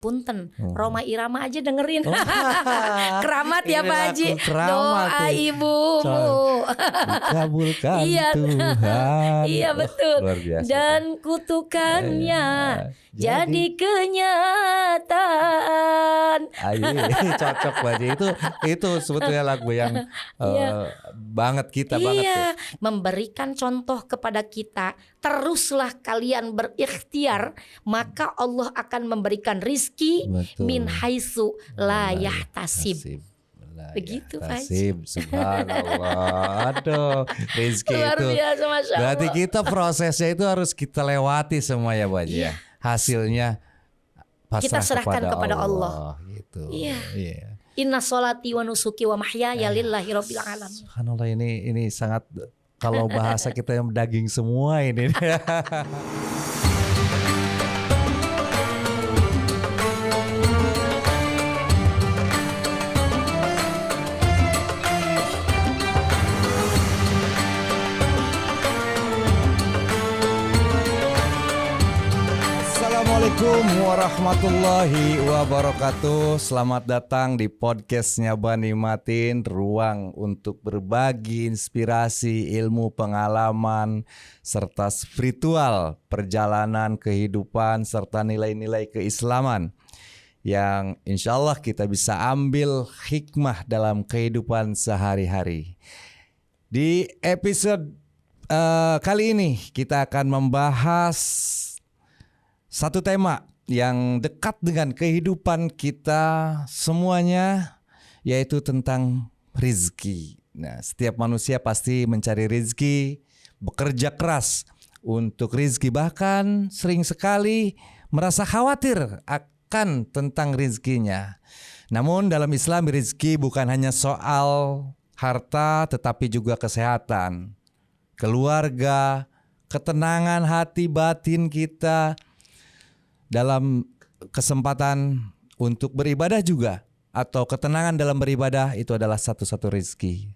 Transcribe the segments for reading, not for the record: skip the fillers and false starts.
Punten, Roma Irama aja dengerin. Keramat ya Pak Haji. Doa ibumu dikabulkan iya, Tuhan. iya betul. Luar biasa. Dan kutukannya jadi kenyataan. Cocok Pak Haji. Itu sebetulnya lagu yang banget kita banget ya. Memberikan contoh kepada kita, teruslah kalian berikhtiar, maka Allah akan memberikan rizki min haitsu la yahtasib. Begitu Pak Haji. Subhanallah. Aduh, rezeki luar itu biasa, Masya Allah. berarti kita prosesnya itu harus kita lewati semua ya Pak Haji ya. Hasilnya kita serahkan kepada Allah. Gitu. Iya. Inna sholati wa nusuki wa mahyaya lillahi rabbil alamin. Subhanallah, ini sangat, kalau bahasa kita yang daging semua ini. Assalamualaikum warahmatullahi wabarakatuh. Selamat datang di podcastnya Bani Matin, ruang untuk berbagi inspirasi, ilmu, pengalaman, serta spiritual, perjalanan kehidupan, serta nilai-nilai keislaman yang insya Allah kita bisa ambil hikmah dalam kehidupan sehari-hari. Di episode kali ini kita akan membahas satu tema yang dekat dengan kehidupan kita semuanya, yaitu tentang rizki. Nah, setiap manusia pasti mencari rizki, bekerja keras untuk rizki, bahkan sering sekali merasa khawatir akan tentang rizkinya. Namun dalam Islam, rizki bukan hanya soal harta, tetapi juga kesehatan, keluarga, ketenangan hati batin kita, dalam kesempatan untuk beribadah juga, atau ketenangan dalam beribadah, itu adalah satu-satu rizki.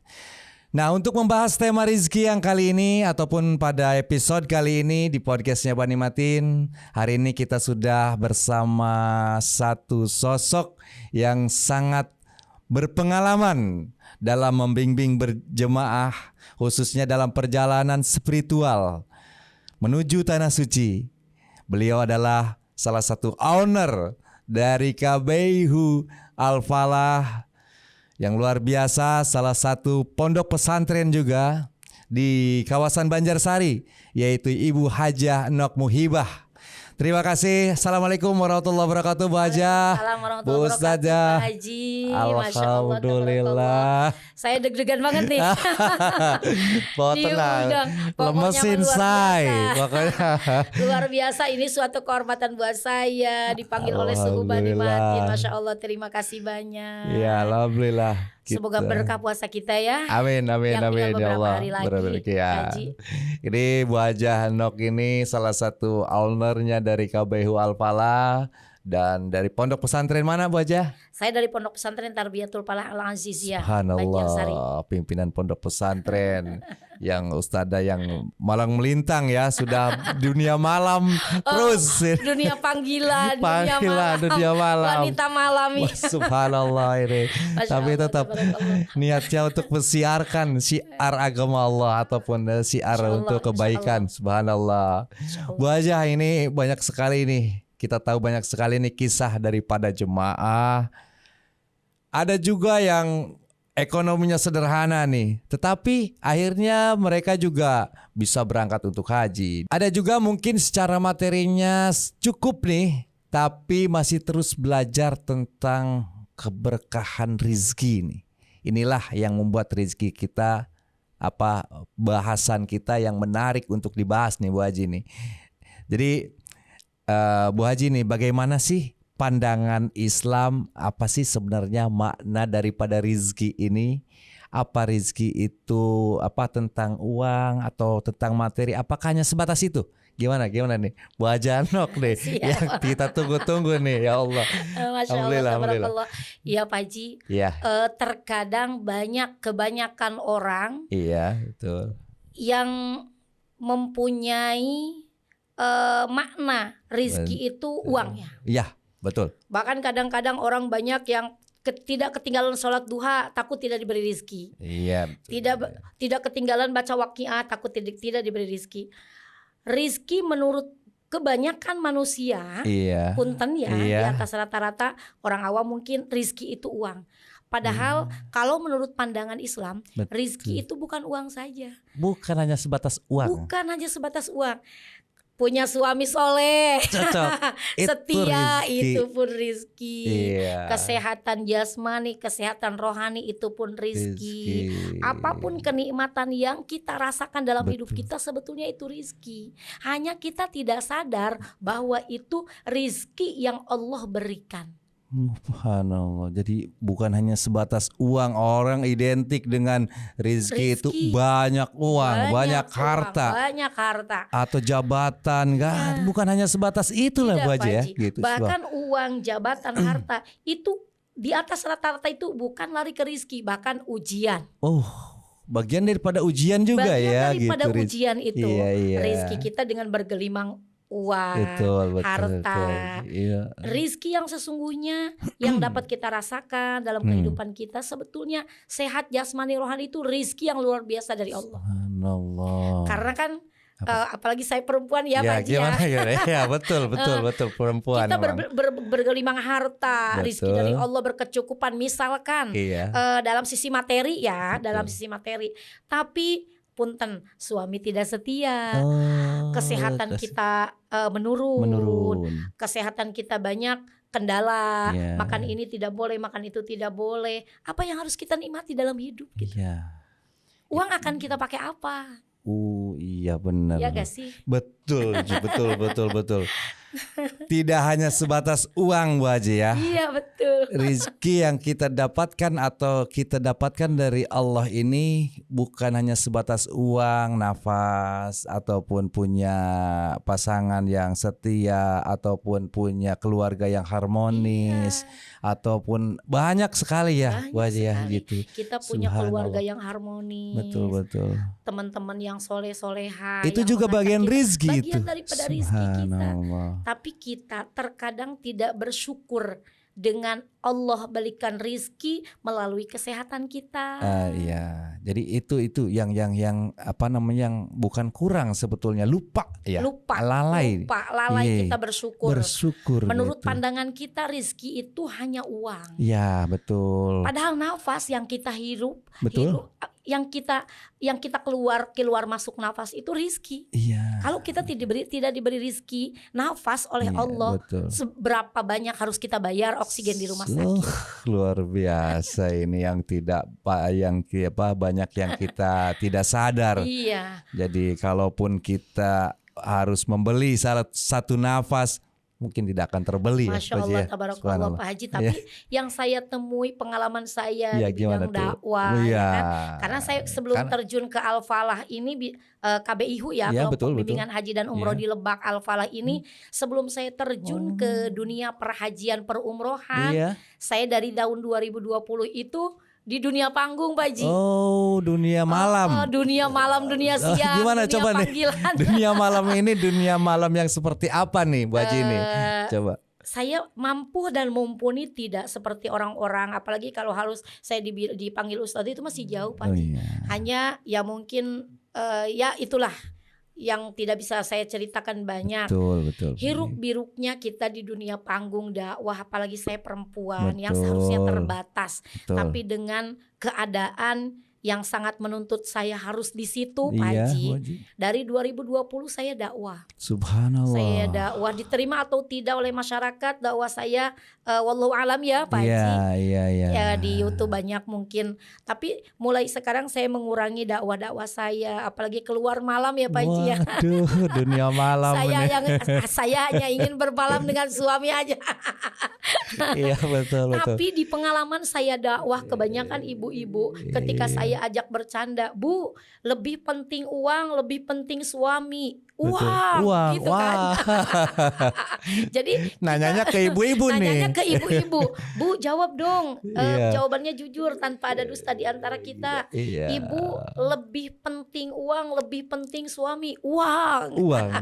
Nah, untuk membahas tema rizki yang kali ini ataupun pada episode kali ini di podcastnya Bani Matin, hari ini kita sudah bersama satu sosok yang sangat berpengalaman dalam membimbing berjemaah, khususnya dalam perjalanan spiritual menuju Tanah Suci. Beliau adalah salah satu owner dari KBIHU Al-Falah yang luar biasa, salah satu pondok pesantren juga di kawasan Banjarsari, yaitu Ibu Hajah Nok Muhibah. Terima kasih. Assalamualaikum warahmatullahi wabarakatuh Bu Hajah. Assalamualaikum Bu Ustazah. Pak Haji. Alhamdulillah. Saya deg-degan banget nih. Bawa tenang. Lemesin say. Pokoknya luar biasa, ini suatu kehormatan buat saya dipanggil oleh suhu Bani Matin. Masya Allah, terima kasih banyak. Ya, alhamdulillah. Semoga berkah puasa kita ya. Amin, amin, amin ya Allah. Hari lagi, ya. Ini Bu Hajah Nok ini salah satu ownernya dari KBIHU Al-Falah. Dan dari pondok pesantren mana Bu Hajah? Saya dari pondok pesantren Tarbiyatul Falah Al-Aziziyah, Banjarsari. Pimpinan pondok pesantren yang ustadzah yang malang melintang ya, sudah dunia malam terus. Dunia panggilan, dunia malam. Wanita malam. Subhanallah ini. Tapi tetap niatnya untuk mensiarkan syiar agama Allah ataupun syiar untuk kebaikan. Subhanallah. Bu Hajah, ini banyak sekali nih. Kita tahu banyak sekali nih kisah daripada jemaah. Ada juga yang ekonominya sederhana nih, tetapi akhirnya mereka juga bisa berangkat untuk haji. Ada juga mungkin secara materinya cukup nih, tapi masih terus belajar tentang keberkahan rizki nih. Inilah yang membuat rizki kita, bahasan kita yang menarik untuk dibahas nih Bu Haji nih. Jadi Bu Haji nih, bagaimana sih pandangan Islam, apa sih sebenarnya makna daripada rizki ini? Apa rizki itu, tentang uang atau tentang materi? Apakah hanya sebatas itu? Gimana nih Bu Hajah Nok nih yang kita tunggu-tunggu nih, ya Allah. Alhamdulillah. Iya Pak Haji. Iya. Terkadang kebanyakan orang. Iya, betul. Yang mempunyai makna rizki itu uangnya. Iya, betul. Bahkan kadang-kadang orang banyak yang tidak ketinggalan sholat duha takut tidak diberi rizki. Iya. Tidak ketinggalan baca waqiah takut tidak diberi rizki. Rizki menurut kebanyakan manusia, punten ya, di atas rata-rata orang awam mungkin rizki itu uang. Padahal kalau menurut pandangan Islam, rizki itu bukan uang saja. Bukan hanya sebatas uang. Bukan hanya sebatas uang. Punya suami soleh, cocok, setia, itu pun rizki. Kesehatan jasmani, kesehatan rohani itu pun rizki. Apapun kenikmatan yang kita rasakan dalam hidup kita sebetulnya itu rizki. Hanya kita tidak sadar bahwa itu rizki yang Allah berikan. Subhanallah. Jadi bukan hanya sebatas uang. Orang identik dengan rizki itu banyak uang, banyak harta, atau jabatan kan. Bukan hanya sebatas itulah Bu Haji ya gitu. Bahkan uang, jabatan, harta itu di atas rata-rata itu bukan lari ke rizki, bahkan ujian. Bagian daripada ujian juga bagian ya daripada gitu. Ujian itu rizki kita dengan bergelimang uang, harta, rizki yang sesungguhnya yang dapat kita rasakan dalam kehidupan kita sebetulnya sehat jasmani rohani itu rizki yang luar biasa dari Allah. Karena kan apalagi saya perempuan ya Pak Haji ya betul perempuan. Kita bergelimang harta, rizki dari Allah berkecukupan misalkan dalam sisi materi ya, dalam sisi materi. Tapi punten suami tidak setia, kesehatan kita menurun, kesehatan kita banyak kendala, makan ini tidak boleh, makan itu tidak boleh. Apa yang harus kita nikmati dalam hidup gitu? Uang akan kita pakai apa? Iya benar. Ya gak sih? Betul. Tidak hanya sebatas uang Bu Haji ya. Iya betul. Rizki yang kita dapatkan atau kita dapatkan dari Allah ini bukan hanya sebatas uang, nafas, ataupun punya pasangan yang setia, ataupun punya keluarga yang harmonis, ataupun banyak sekali ya Bu Haji ya gitu. Kita punya keluarga yang harmonis. Betul. Teman-teman yang soleh-soleha. Itu juga bagian rizki itu. Bagian daripada rizki kita. Tapi kita terkadang tidak bersyukur dengan Allah berikan rizki melalui kesehatan kita. Iya, jadi itu yang apa namanya yang bukan kurang sebetulnya, lupa, lalai kita bersyukur. Menurut gitu. pandangan kita rizki itu hanya uang. Iya betul. Padahal nafas yang kita hirup, yang kita keluar masuk nafas itu rizki. Iya. Kalau kita tidak diberi rizki nafas oleh Allah, seberapa banyak harus kita bayar oksigen di rumah sakit? Luar biasa ini yang banyak yang kita tidak sadar. Iya. Jadi kalaupun kita harus membeli satu nafas, mungkin tidak akan terbeli. Masya Allah, tabarakallah Pak Haji. Tapi yang saya temui pengalaman saya di bidang dakwah, kan? Karena saya sebelum terjun ke Al-Falah ini KBIHU kelompok bimbingan haji dan umroh di Lebak Al-Falah ini, sebelum saya terjun ke dunia perhajian perumrohan, saya dari tahun 2020 itu di dunia panggung Pak Haji. Dunia malam. Dunia malam, dunia siang. Gimana dunia coba panggilan. nih? Dunia malam ini dunia malam yang seperti apa nih Bu Haji ini? Coba. Saya mampu dan mumpuni tidak seperti orang-orang, apalagi kalau harus saya dipanggil ustadz itu masih jauh Pak Haji. Hanya ya mungkin ya itulah yang tidak bisa saya ceritakan banyak. Betul. Hiruk biruknya kita di dunia panggung dakwah, apalagi saya perempuan yang seharusnya terbatas. Tapi dengan keadaan yang sangat menuntut saya harus di situ Pak Haji. Dari 2020 saya dakwah. Subhanallah. Saya dakwah diterima atau tidak oleh masyarakat, dakwah saya wallahu alam ya Pak Haji. Ya di YouTube banyak mungkin. Tapi mulai sekarang saya mengurangi dakwah saya, apalagi keluar malam ya Pak Haji ya. Dunia malam. Saya hanya ingin bermalam dengan suami aja. Iya betul. Tapi di pengalaman saya dakwah kebanyakan ibu-ibu ketika saya ajak bercanda, Bu, lebih penting uang, lebih penting suami. Uang gitu kan. Jadi nanyanya ke ibu-ibu nih. Nanyanya ke ibu-ibu. Bu, jawab dong. Jawabannya jujur tanpa ada dusta di antara kita. Ibu, lebih penting uang, lebih penting suami. Uang.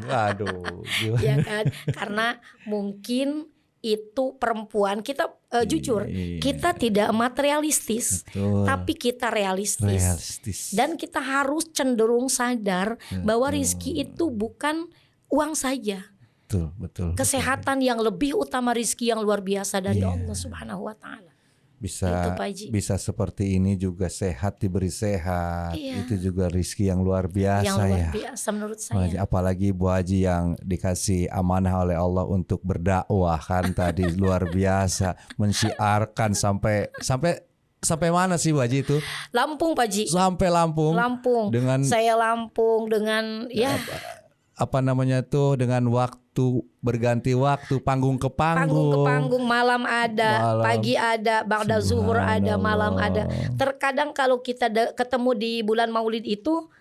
Aduh. Ya kan? Karena mungkin itu perempuan kita jujur, kita tidak materialistis, Betul. tapi kita realistis. Dan kita harus cenderung sadar bahwa rizki itu bukan uang saja. Betul. Kesehatan yang lebih utama, rizki yang luar biasa dari Allah Subhanahu wa taala. Bisa seperti ini juga, sehat diberi sehat, itu juga rizki yang luar biasa. Yang luar biasa menurut saya. Apalagi Bu Haji yang dikasih amanah oleh Allah untuk berdakwah kan tadi luar biasa, mensyiarkan sampai mana sih Bu Haji itu? Lampung Pak Haji. Sampai Lampung. Saya Lampung dengan dengan waktu berganti waktu, panggung ke panggung, malam ada, pagi ada, ba'da zuhur ada, malam ada. Terkadang kalau kita ketemu di bulan Maulid itu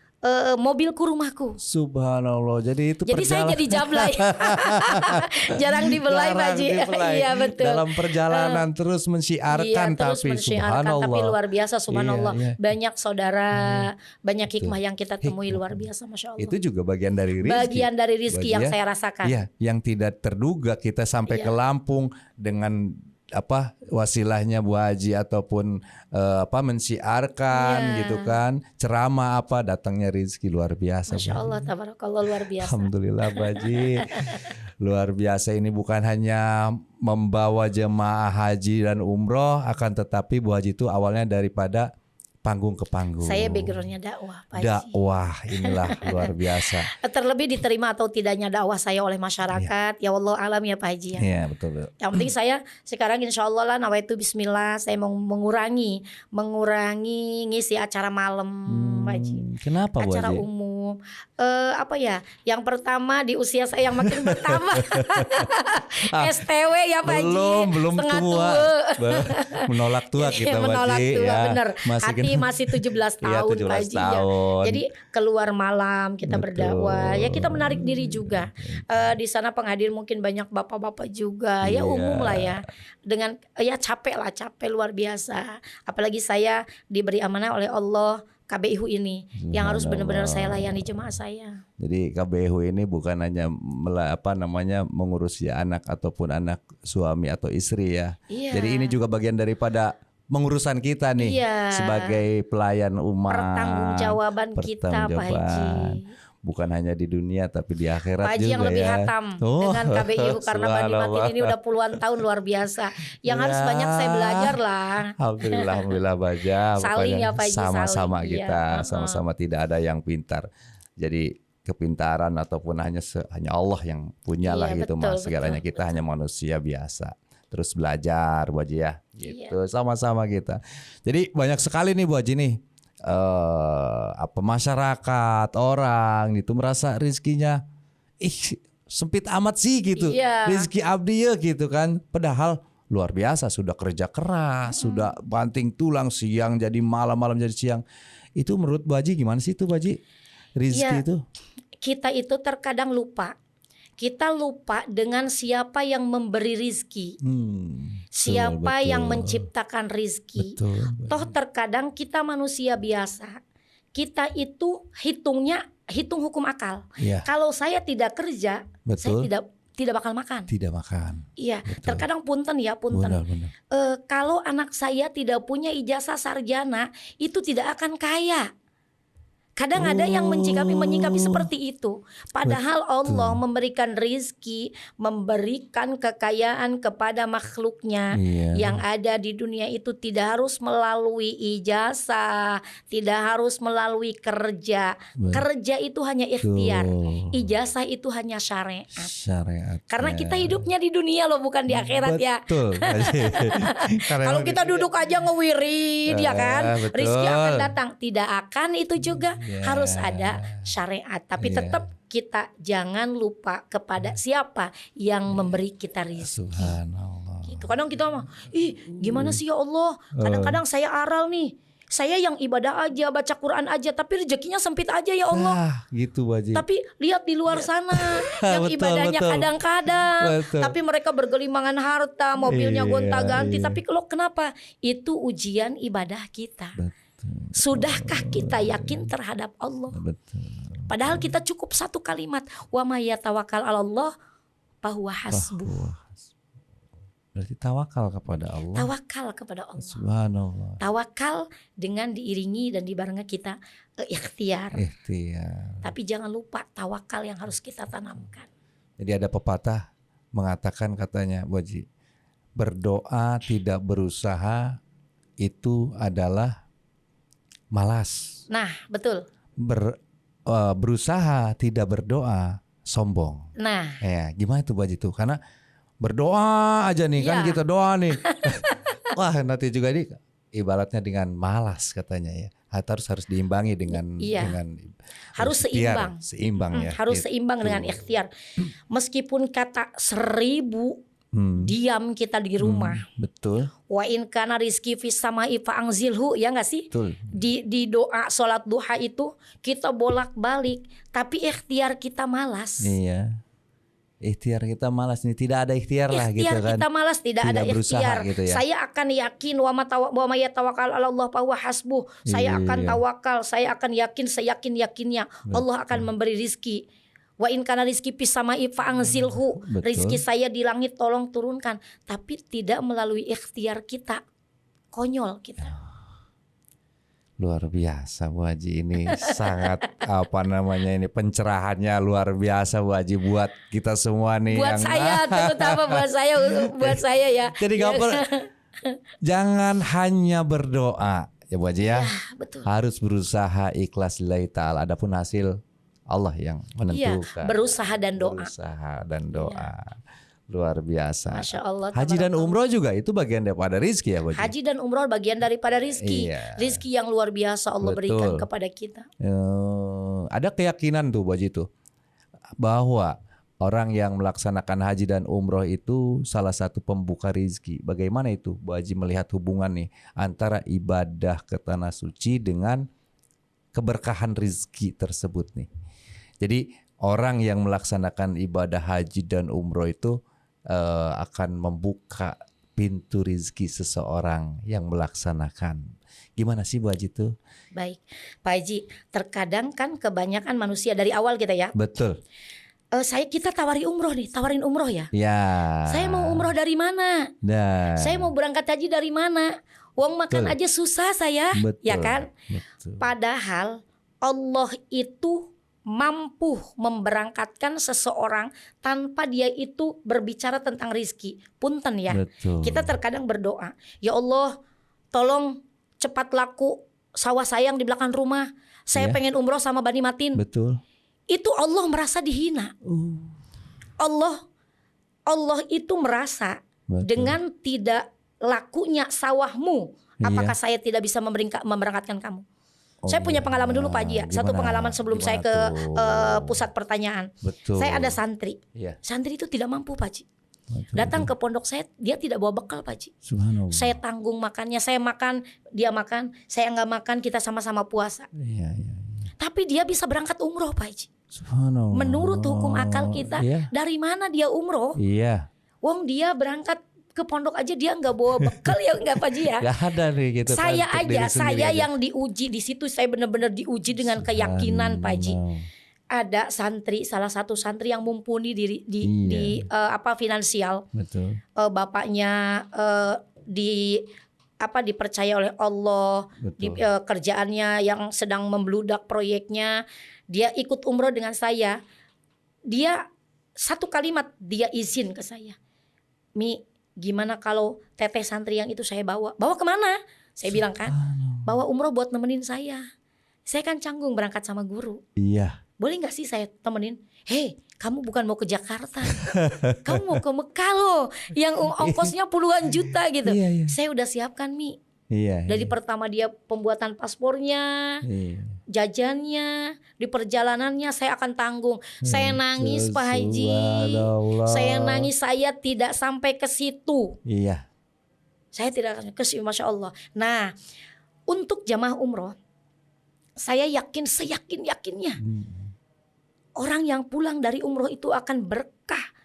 mobilku rumahku. Subhanallah. Jadi saya jadi jablay. Jarang dibelai Pak Haji. Iya betul. Dalam perjalanan terus mensyiarkan, tapi luar biasa subhanallah. Banyak saudara, banyak hikmah yang kita temui luar biasa, masya Allah. Itu juga bagian dari rizki. Bagian dari rizki yang saya rasakan. Iya, yang tidak terduga kita sampai ke Lampung dengan wasilahnya Bu Haji ataupun mensyiarkan gitu kan, ceramah datangnya rezeki luar biasa. Masya Allah, tabarakallah, luar biasa. Alhamdulillah Bu Haji. Luar biasa, ini bukan hanya membawa jemaah haji dan umroh, akan tetapi Bu Haji itu awalnya daripada panggung ke panggung. Saya backgroundnya dakwah, Pak Haji. Dakwah, inilah luar biasa. Terlebih diterima atau tidaknya dakwah saya oleh masyarakat, ya Allah alam ya Pak Haji ya. Iya betul. Yang penting saya sekarang insya Allah lah nawaitu bismillah, saya mau mengurangi ngisi acara malam, Pak Haji. Kenapa Bu Haji? Acara umum. Yang pertama di usia saya yang makin bertambah. STW ya Pak Haji. Belum tua. Menolak tua kita Pak Haji. Menolak tua, ya. bener. Masih 17 tahun Pak Haji ya. Jadi keluar malam kita berdakwah. Ya kita menarik diri juga. Di sana penghadir mungkin banyak bapak-bapak juga. Ya umum lah ya. Dengan capek luar biasa. Apalagi saya diberi amanah oleh Allah KBIHU ini yang harus benar-benar saya layani jemaah saya. Jadi KBIHU ini bukan hanya mengurusi anak ataupun anak suami atau istri ya. Iya. Jadi ini juga bagian daripada mengurusan kita nih sebagai pelayan umat. Pertanggungjawaban kita Pak Haji. Bukan hanya di dunia tapi di akhirat Pak Haji juga yang lebih hatam dengan KBIHU karena Bani Matin ini udah puluhan tahun, luar biasa. Yang harus banyak saya belajar lah. Alhamdulillah Baja. Saling ya Pak Haji. Sama-sama saling, kita, sama-sama tidak ada yang pintar. Jadi kepintaran ataupun hanya Allah yang punya lah gitu mas. Segalanya kita hanya manusia biasa. Terus belajar Bu Haji ya gitu, sama-sama kita. Jadi banyak sekali nih Bu Haji nih masyarakat orang itu merasa rezekinya sempit amat sih gitu. Rezeki abdi ya gitu kan, padahal luar biasa, sudah kerja keras, sudah banting tulang, siang jadi malam, malam jadi siang. Itu menurut Bu Haji gimana sih itu Bu Haji, rezeki itu? Kita itu terkadang lupa. Kita lupa dengan siapa yang memberi rizki, siapa yang menciptakan rizki. Toh terkadang kita manusia biasa, kita itu hitung hukum akal. Kalau saya tidak kerja, saya tidak bakal makan. Tidak makan. Iya, terkadang punten. Benar. Kalau anak saya tidak punya ijazah sarjana, itu tidak akan kaya. Kadang ada yang menyikapi seperti itu. Padahal Allah memberikan rizki, memberikan kekayaan kepada makhluknya yang ada di dunia itu tidak harus melalui ijazah, tidak harus melalui kerja. Kerja itu hanya ikhtiar, ijazah itu hanya syariat. Karena kita hidupnya di dunia loh, bukan di akhirat ya. Kalau kita duduk aja ngewirid ya kan, rizki akan datang. Tidak akan itu juga. Harus ada syariat, tapi tetap kita jangan lupa kepada siapa yang memberi kita rezeki. Subhanallah. Gitu. Kadang kita mah, gimana sih ya Allah? Kadang-kadang saya aral nih. Saya yang ibadah aja, baca Quran aja, tapi rezekinya sempit aja ya Allah. Gitu Haji. Tapi lihat di luar sana yang ibadahnya kadang-kadang, tapi mereka bergelimangan harta, mobilnya gonta-ganti. Tapi kalau kenapa? Itu ujian ibadah kita. Sudahkah kita yakin terhadap Allah? Padahal kita cukup satu kalimat, wa may yatawakkal 'alallah fahuwa hasbuh. Berarti tawakal kepada Allah. Tawakal kepada Allah. Subhanallah. Tawakal dengan diiringi dan dibarengi kita ikhtiar. Tapi jangan lupa tawakal yang harus kita tanamkan. Jadi ada pepatah mengatakan katanya, Bu Haji, berdoa tidak berusaha itu adalah malas. Nah, betul. Berusaha tidak berdoa sombong. Nah, ya gimana itu Bu Haji tuh? Karena berdoa aja nih kan kita doa nih. Wah, nanti juga ini ibaratnya dengan malas katanya ya. Harus diimbangi dengan harus ikhtiar, seimbang. Harus gitu. seimbang dengan ikhtiar. Meskipun kata 1000 diam kita di rumah. Betul. Wa in kana rizki fis samai fa anzilhu, ya enggak sih? Betul. Di doa salat duha itu kita bolak-balik, tapi ikhtiar kita malas. Iya. Ikhtiar kita malas nih, tidak ada ikhtiar lah gitu kan. Ikhtiar kita malas, tidak ada ikhtiar. Gitu ya. Saya akan yakin wa may tawakkal 'ala Allah fa huwa hasbuh. Saya akan tawakal, saya akan yakin seyakin-yakinnya Allah akan memberi rizki. Wa in kana rizki fis samai fa anzilhu. Rizki saya di langit tolong turunkan, tapi tidak melalui ikhtiar kita. Konyol kita. Luar biasa Bu Haji, ini sangat ini pencerahannya luar biasa Bu Haji buat kita semua nih. Buat saya terutama buat saya ya. Jadi jangan hanya berdoa ya Bu Haji ya. Betul. Harus berusaha ikhlas lillahi ta'ala. Adapun hasil Allah yang menentukan. Berusaha dan doa. Luar biasa. Masya Allah. Haji dan umroh juga itu bagian daripada rizki ya Bu Haji? Haji dan umroh bagian daripada rizki. Rizki yang luar biasa Allah berikan kepada kita. Ada keyakinan tuh Bu Haji tuh bahwa orang yang melaksanakan haji dan umroh itu salah satu pembuka rizki. Bagaimana itu Bu Haji melihat hubungan nih antara ibadah ke tanah suci dengan keberkahan rizki tersebut nih? Jadi orang yang melaksanakan ibadah haji dan umroh itu akan membuka pintu rizki seseorang yang melaksanakan. Gimana sih Bu Haji tuh? Baik Pak Haji, terkadang kan kebanyakan manusia dari awal kita ya. Betul. Kita tawarin umroh ya. Ya. Saya mau umroh dari mana? Saya mau berangkat haji dari mana? Uang makan aja susah saya. Betul. Ya kan? Betul. Padahal Allah itu mampu memberangkatkan seseorang tanpa dia itu berbicara tentang rizki. Punten ya. Betul. Kita terkadang berdoa, ya Allah tolong cepat laku sawah saya yang di belakang rumah. Saya pengen umroh sama Bani Matin. Betul. Itu Allah merasa dihina. Allah itu merasa dengan tidak lakunya sawahmu, apakah saya tidak bisa memberangkatkan kamu? Saya punya pengalaman dulu Pak Haji ya. Satu pengalaman sebelum saya ke pusat pertanyaan. Betul. Saya ada santri. Iya. Santri itu tidak mampu Pak Haji. Datang ke pondok saya, dia tidak bawa bekal Pak Haji. Subhanallah. Saya tanggung makannya, saya makan, dia makan, saya nggak makan, kita sama-sama puasa. Iya. Tapi dia bisa berangkat umroh Pak Haji. Subhanallah. Menurut hukum akal kita, dari mana dia umroh? Iya. Wong dia berangkat ke pondok aja dia nggak bawa bekal ya nggak Pak Haji ya. Gak ada nih gitu. Saya aja, saya yang diuji di situ, saya benar-benar diuji dengan keyakinan Pak Haji. Ada santri, salah satu santri yang mumpuni di finansial. Betul. Bapaknya dipercaya oleh Allah, kerjaannya yang sedang membludak proyeknya, dia ikut umroh dengan saya. Dia satu kalimat dia izin ke saya, Mi, gimana kalau teteh santri yang itu saya bawa kemana? Saya bilang kan, bawa umroh buat nemenin saya. Saya kan canggung berangkat sama guru. Iya. Boleh gak sih saya temenin? Hei, kamu bukan mau ke Jakarta, kamu mau ke Mekah loh, yang ongkosnya puluhan juta gitu. Iya. Saya udah siapkan Mi. Iya. Dari pertama dia pembuatan paspornya, jajannya, di perjalanannya saya akan tanggung. Saya nangis Pak Haji. Saya nangis, saya tidak sampai ke situ. Iya. Saya tidak ke situ, Masya Allah. Nah, untuk jamaah umroh, saya yakin seyakin-yakinnya orang yang pulang dari umroh itu akan berkah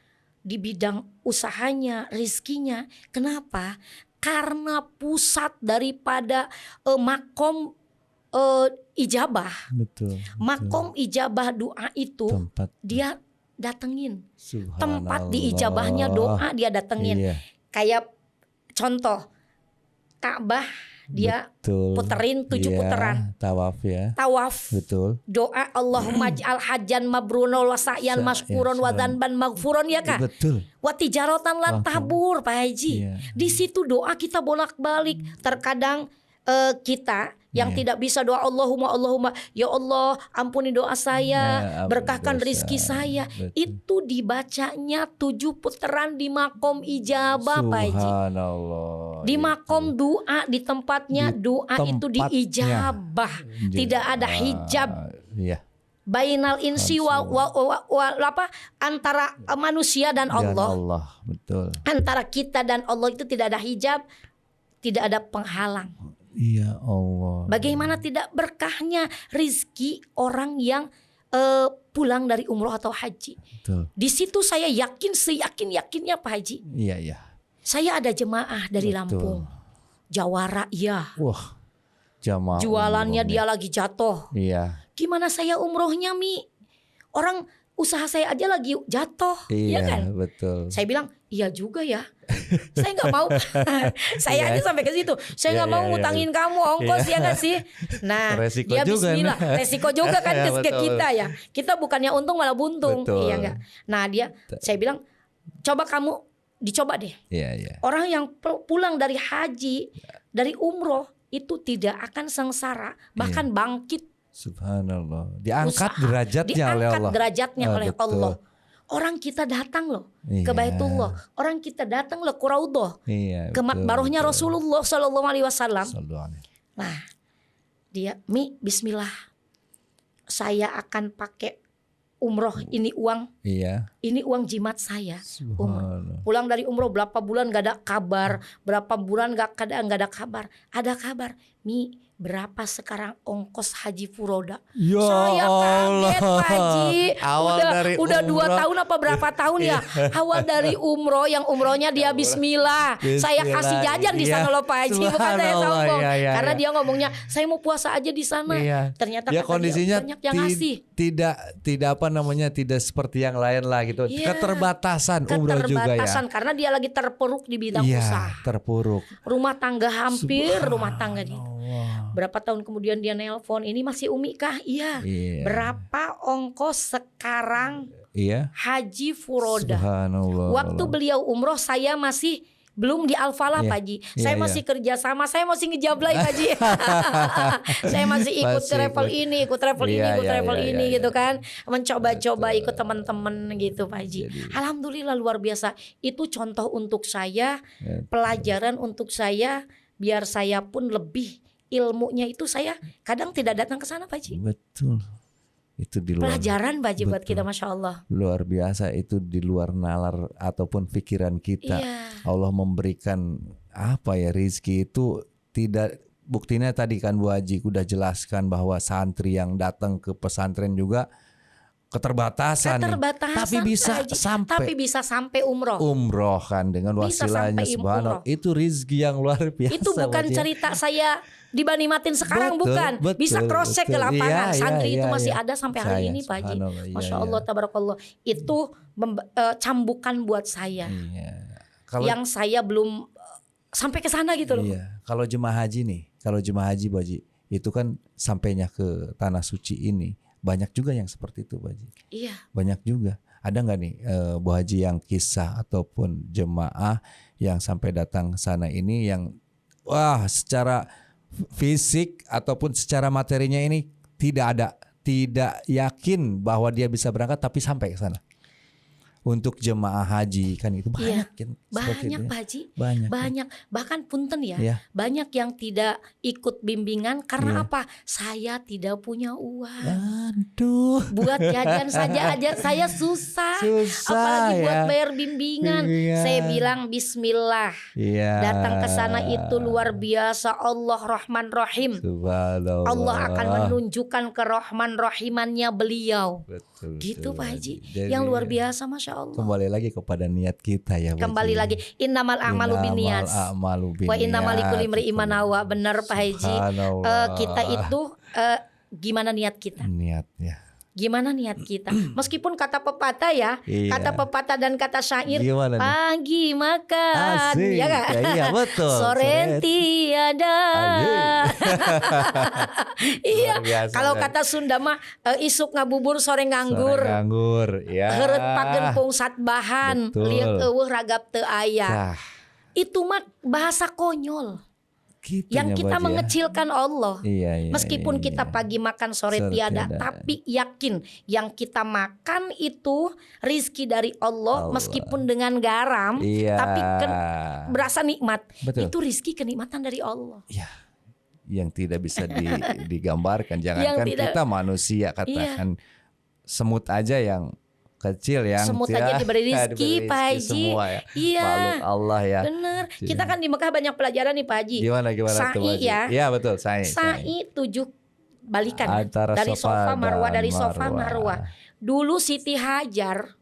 di bidang usahanya, rizkinya. Kenapa? Karena pusat daripada makom ijabah. Betul. Makom ijabah doa itu dia datengin. Tempat di ijabahnya doa dia datengin. Iya. Kayak contoh Ka'bah dia puterin 7 puteran. Tawaf ya. Tawaf. Betul. Doa Allahumma ij'al hajjan mabruna wa sa'yan mashkuron wa dzanban maghfuron ya Kak. Betul. Wa tijaratan lan tabur Pak Haji. Di situ doa kita bolak-balik. Terkadang kita yang tidak bisa doa Allahumma ya Allah ampuni doa saya, berkahkan rizki saya. Betul. Itu dibacanya 7 putaran di makom ijabah Pak Haji. Di makom doa, di tempatnya doa itu diijabah. Tidak ada hijab. Bainal insi antara manusia dan Allah. Betul. Antara kita dan Allah itu tidak ada hijab, tidak ada penghalang. Ya Allah. Bagaimana tidak berkahnya rizki orang yang pulang dari umroh atau haji. Betul. Di situ saya yakin seyakin-yakinnya Pak Haji. Iya. Saya ada jemaah dari Lampung. Jawara iya. Wah. Jamaah. Jualannya dia lagi jatuh. Iya. Gimana saya umrohnya Mi? Orang usaha saya aja lagi jatuh. Iya kan? Betul. Saya bilang iya juga ya. Saya nggak mau. Saya aja sampai ke situ. Saya nggak mau ngutangin kamu ongkos ya nggak sih. Nah resiko dia juga bismillah. Resiko juga kan ke kita ya. Kita bukannya untung malah buntung. Betul. Iya nggak. Nah saya bilang coba kamu dicoba deh. Iya. Orang yang pulang dari haji, dari umroh itu tidak akan sengsara, bahkan bangkit. Subhanallah. Diangkat derajatnya oleh Allah. Diangkat derajatnya oleh Allah. Orang kita datang loh ke Baitullah. Orang kita datang loh ke Raudhah. Ke makbarohnya Rasulullah Sallallahu Alaihi Wasallam. Nah, dia bismillah. Saya akan pakai umroh ini uang. Ini uang jimat saya. Pulang dari umroh berapa bulan gak ada kabar. Berapa bulan gak ada kabar. Ada kabar. Berapa sekarang ongkos haji furoda? Ya saya kaget Pak Haji. Udah 2 tahun apa berapa tahun ya? Awal dari umroh, yang umrohnya dia bismillah. Saya kasih jajan di sana loh Pak Haji, bukan saya sombong. Karena dia ngomongnya saya mau puasa aja di sana. Ternyata ya kondisinya banyak yang ngasih. Tidak seperti yang lain lah gitu. Keterbatasan umroh juga ya. Karena dia lagi terpuruk di bidang usaha. Terpuruk. Rumah tangga hampir rumah tangga dia. Berapa tahun kemudian dia nelpon, ini masih Umi kah? Iya. Berapa ongkos sekarang haji furoda? Waktu beliau umroh saya masih belum di Al-Falah Pak Haji. Saya masih kerja sama, saya masih ngejablay Pak Haji. Saya masih ikut travel ini, ikut travel ini gitu kan. Mencoba-coba ikut teman-teman gitu Pak Haji. Alhamdulillah luar biasa. Itu contoh untuk saya, pelajaran untuk saya, biar saya pun lebih ilmunya itu saya kadang tidak datang ke sana Pak Haji. Betul. Itu di luar pelajaran Pak Haji buat kita, Masya Allah. Luar biasa, itu di luar nalar ataupun pikiran kita. Allah memberikan rizki itu tidak, buktinya tadi kan Bu Haji udah jelaskan bahwa santri yang datang ke pesantren juga keterbatasan tapi bisa sampai umroh kan dengan wasilahnya. Subhanallah, itu rizki yang luar biasa. Itu bukan cerita saya di Bani Matin sekarang, bukan. Bisa cross check ke lapangan. Santri itu masih ada sampai hari ini Pak Haji. Masya Allah, tabarakallah. Itu cambukan buat saya. Yang saya belum sampai ke sana gitu loh. Kalau jemaah haji Bu Haji, itu kan sampainya ke tanah suci ini banyak juga yang seperti itu Bu Haji. Banyak juga. Ada nggak nih Bu Haji yang kisah ataupun jemaah yang sampai datang ke sana ini yang secara fisik ataupun secara materinya ini tidak yakin bahwa dia bisa berangkat tapi sampai ke sana? Untuk jemaah haji kan itu banyak banyak Pak Haji, banyak. Bahkan punten banyak yang tidak ikut bimbingan karena apa? Saya tidak punya uang. Aduh. Buat jajan saja saya susah. Apalagi buat bayar bimbingan. Saya bilang bismillah. Datang ke sana itu luar biasa. Allah Rahman Rahim. Allah akan menunjukkan kerahman rahimannya beliau. Gitu Pak Haji. Yang luar biasa, Masya Allah. Kembali lagi kepada niat kita ya. Kembali lagi innamal a'malu binniyat wa innamal likulli imri'in ma nawa. Benar Pak Haji. Kita itu gimana niat kita? Gimana niat kita? Meskipun kata pepatah ya, kata pepatah dan kata syair, pagi makan, asik. Ya kan? Iya betul. Sore tiada. Iya. Kalau kata Sunda mah isuk ngabubur sore nganggur. Sore nganggur, ya. Heureut pageun pungsat bahan, lieu eueuh ragap teu aya. Itu mah bahasa konyol. Gitu yang kita mengecilkan Allah. Iya, meskipun kita pagi makan sore tiada, tapi yakin yang kita makan itu rizki dari Allah. Meskipun dengan garam, tapi berasa nikmat. Betul. Itu rizki kenikmatan dari Allah. Iya. Yang tidak bisa digambarkan. Jangankan kita manusia, katakan semut aja yang kecil yang semut aja diberi rizki Pak Haji. Semua ya. Iya. Makhluk Allah ya. Benar. Kita kan di Mekah banyak pelajaran nih Pak Haji. Gimana tuh Pak Haji? Ya. Iya betul. Sa'i 7 balikan antara dari Sofa Marwah, dari Sofa Marwah. Marwah. Dulu Siti Hajar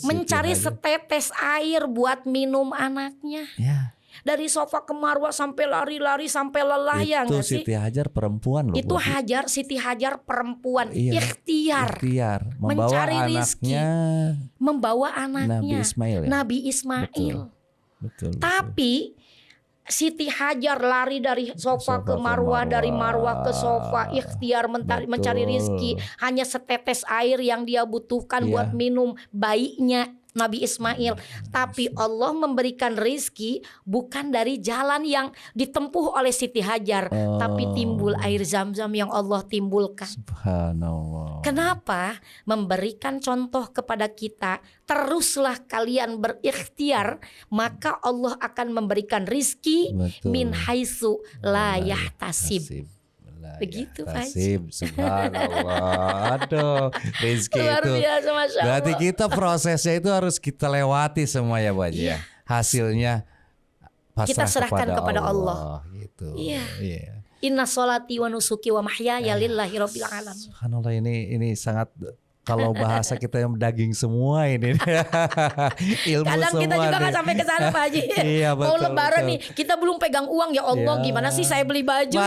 mencari setetes air buat minum anaknya. Ya. Dari Sofa ke Marwah sampai lari-lari sampai lelah ya nggak sih? Itu Siti Hajar perempuan loh. Itu Siti Hajar perempuan, ikhtiar mencari rizki, membawa anaknya Nabi Ismail. Betul. Tapi Siti Hajar lari dari Sofa ke Marwah, dari Marwah ke Sofa, ikhtiar mencari rizki. Hanya setetes air yang dia butuhkan buat minum bayinya Nabi Ismail. Tapi Allah memberikan rizki bukan dari jalan yang ditempuh oleh Siti Hajar, tapi timbul air Zam-Zam yang Allah timbulkan. Subhanallah. Kenapa? Memberikan contoh kepada kita, teruslah kalian berikhtiar, maka Allah akan memberikan rizki min haitsu la yahtasib. Begitu Pak Haji. Subhanallah. Aduh, rezeki luar itu biasa, Masya Allah. berarti kita prosesnya itu harus kita lewati semua ya Bu Haji ya. Hasilnya kita serahkan kepada Allah. Gitu. Iya. Inna sholati wa nusuki wa mahyaya lillahi rabbil alamin. Subhanallah, ini sangat, kalau bahasa kita yang daging semua ini. Ilmu kadang semua kita juga nih. Gak sampai ke sana Pak Haji. Iya, betul, mau lebaran betul. nih, kita belum pegang uang ya Allah. Gimana sih saya beli baju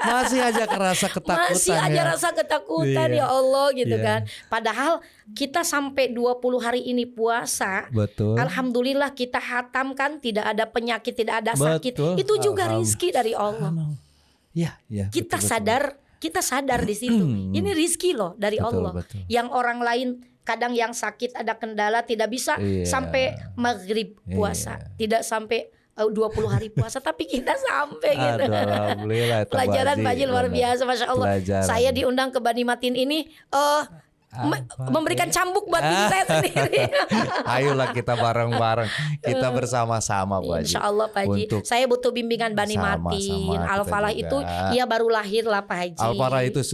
masih aja kerasa ketakutan. Masih aja rasa ketakutan ya Allah gitu kan. Padahal kita sampai 20 hari ini puasa. Betul. Alhamdulillah kita hatamkan, tidak ada penyakit, tidak ada sakit. Itu juga rizki dari Allah. Ya, kita sadar. Kita sadar di situ. Ini rizki loh dari Allah. Betul. Yang orang lain kadang yang sakit ada kendala tidak bisa sampai maghrib puasa, tidak sampai 20 hari puasa, tapi kita sampai gitu. Alhamdulillah. Pelajaran Pak Haji luar biasa, Masya Allah. Pelajaran. Saya diundang ke Bani Matin ini memberikan cambuk buat diri saya sendiri. Ayolah kita bareng-bareng, kita bersama-sama Bu Haji. Insya Allah Pak Haji. Saya butuh bimbingan Bani Matin. Al-Falah itu ia baru lahir lah Pak Haji. Al-Falah itu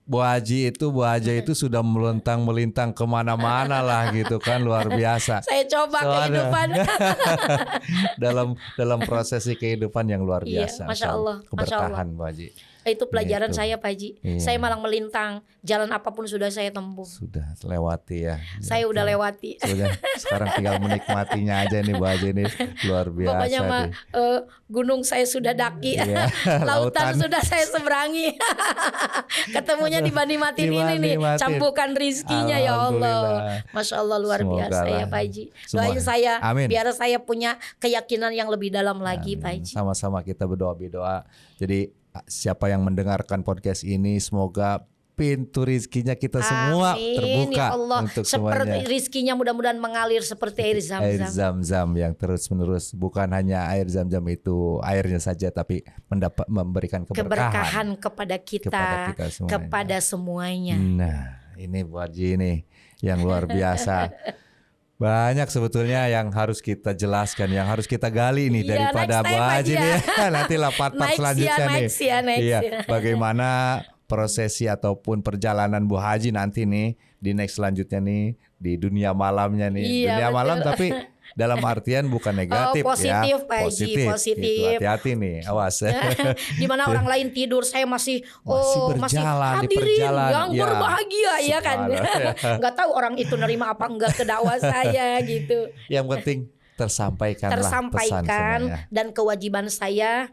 Bu Haji itu sudah melintang kemana-mana lah gitu kan, luar biasa. Saya coba kehidupan dalam prosesi kehidupan yang luar biasa. Masya Allah. Keberkahan Bu Haji. Itu pelajaran saya Pak Haji. Saya malang melintang, jalan apapun sudah saya tempuh. Sudah lewati ya. Saya udah lewati. Sudah, sekarang tinggal menikmatinya aja nih Bu Haji, ini luar biasa. Pokoknya mah gunung saya sudah daki, lautan sudah saya seberangi. Ketemunya di Bani Matin ini nih, campukan rizkinya ya Allah. Masya Allah luar biasa ya Pak Haji. Doain saya biar saya punya keyakinan yang lebih dalam lagi Pak Haji. Sama-sama kita berdoa. Jadi siapa yang mendengarkan podcast ini, semoga pintu rizkinya kita semua terbuka ya Allah. Untuk seperti semuanya. Rizkinya mudah-mudahan mengalir seperti air Zam-Zam. Air Zam-Zam yang terus-menerus, bukan hanya air Zam-Zam itu airnya saja, tapi memberikan keberkahan kepada kita semuanya. Kepada semuanya. Nah, ini Bu Haji ini yang luar biasa. Banyak sebetulnya yang harus kita jelaskan, yang harus kita gali nih daripada Bu Haji nih. Nantilah part-part selanjutnya nih. Bagaimana prosesi ataupun perjalanan Bu Haji nanti nih di next selanjutnya nih di dunia malamnya nih. Dunia malam tapi dalam artian bukan negatif positif, ya. Pak Haji, positif. Gitu, hati-hati nih, awas. Dimana orang lain tidur, saya masih berjalan, hadirin yang berbahagia ya kan. Nggak tahu orang itu nerima apa enggak ke dakwah saya gitu. Yang penting tersampaikan pesan dan kewajiban saya